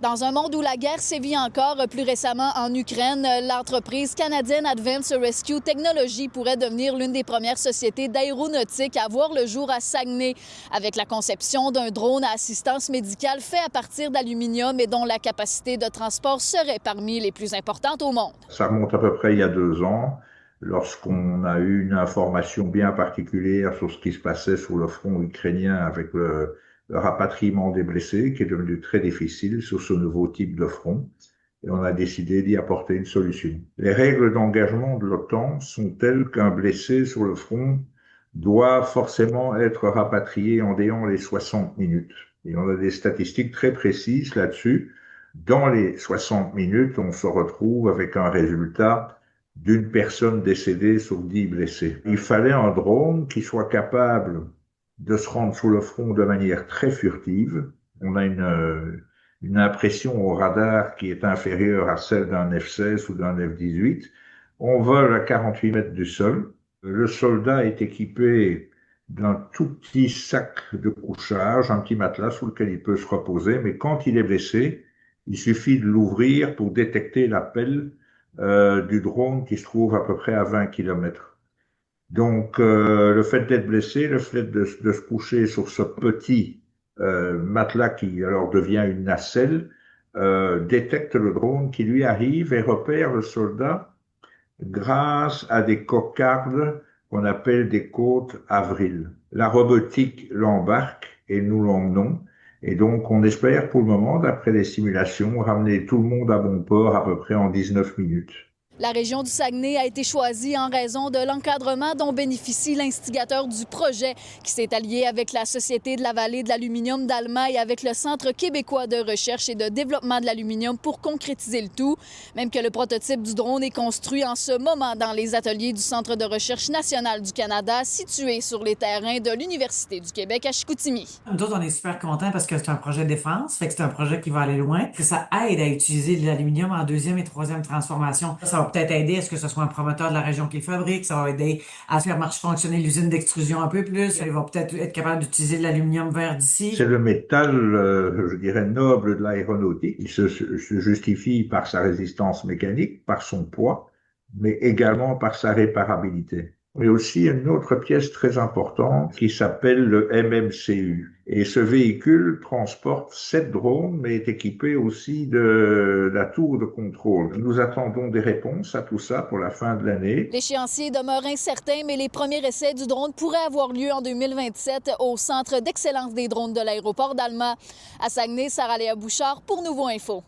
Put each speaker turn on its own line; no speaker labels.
Dans un monde où la guerre sévit encore, plus récemment en Ukraine, l'entreprise canadienne Advanced Rescue Technology pourrait devenir l'une des premières sociétés d'aéronautique à voir le jour à Saguenay, avec la conception d'un drone à assistance médicale fait à partir d'aluminium et dont la capacité de transport serait parmi les plus importantes au monde.
Ça remonte à peu près il y a 2 ans, lorsqu'on a eu une information bien particulière sur ce qui se passait sur le front ukrainien avec le rapatriement des blessés, qui est devenu très difficile sur ce nouveau type de front. Et on a décidé d'y apporter une solution. Les règles d'engagement de l'OTAN sont telles qu'un blessé sur le front doit forcément être rapatrié en déant les 60 minutes. Et on a des statistiques très précises là-dessus. Dans les 60 minutes, on se retrouve avec un résultat d'une personne décédée sur 10 blessés. Il fallait un drone qui soit capable de se rendre sur le front de manière très furtive. On a une impression au radar qui est inférieure à celle d'un F-16 ou d'un F-18. On vole à 48 mètres du sol. Le soldat est équipé d'un tout petit sac de couchage, un petit matelas sous lequel il peut se reposer, mais quand il est blessé, il suffit de l'ouvrir pour détecter l'appel du drone qui se trouve à peu près à 20 km. Donc, le fait d'être blessé, le fait de se coucher sur ce petit matelas qui alors devient une nacelle, détecte le drone qui lui arrive et repère le soldat grâce à des cocardes qu'on appelle des côtes avril. La robotique l'embarque et nous l'emmenons. Et donc, on espère pour le moment, d'après les simulations, ramener tout le monde à bon port à peu près en 19 minutes.
La région du Saguenay a été choisie en raison de l'encadrement dont bénéficie l'instigateur du projet, qui s'est allié avec la Société de la vallée de l'aluminium d'Alma et avec le Centre québécois de recherche et de développement de l'aluminium pour concrétiser le tout. Même que le prototype du drone est construit en ce moment dans les ateliers du Centre de recherche national du Canada, situé sur les terrains de l'Université du Québec à Chicoutimi.
Nous autres, on est super contents parce que c'est un projet de défense, fait que c'est un projet qui va aller loin, que ça aide à utiliser de l'aluminium en deuxième et troisième transformation. Ça va peut-être aider à ce que ce soit un promoteur de la région qui le fabrique, ça va aider à faire marcher fonctionner l'usine d'extrusion un peu plus, il va peut-être être capable d'utiliser de l'aluminium vert d'ici.
C'est le métal, je dirais, noble de l'aéronautique. Il se justifie par sa résistance mécanique, par son poids, mais également par sa réparabilité. Mais aussi une autre pièce très importante qui s'appelle le MMCU. Et ce véhicule transporte 7 drones, mais est équipé aussi de la tour de contrôle. Nous attendons des réponses à tout ça pour la fin de l'année.
L'échéancier demeure incertain, mais les premiers essais du drone pourraient avoir lieu en 2027 au Centre d'excellence des drones de l'aéroport d'Alma. À Saguenay, Sarah-Léa Bouchard pour Nouveau Info.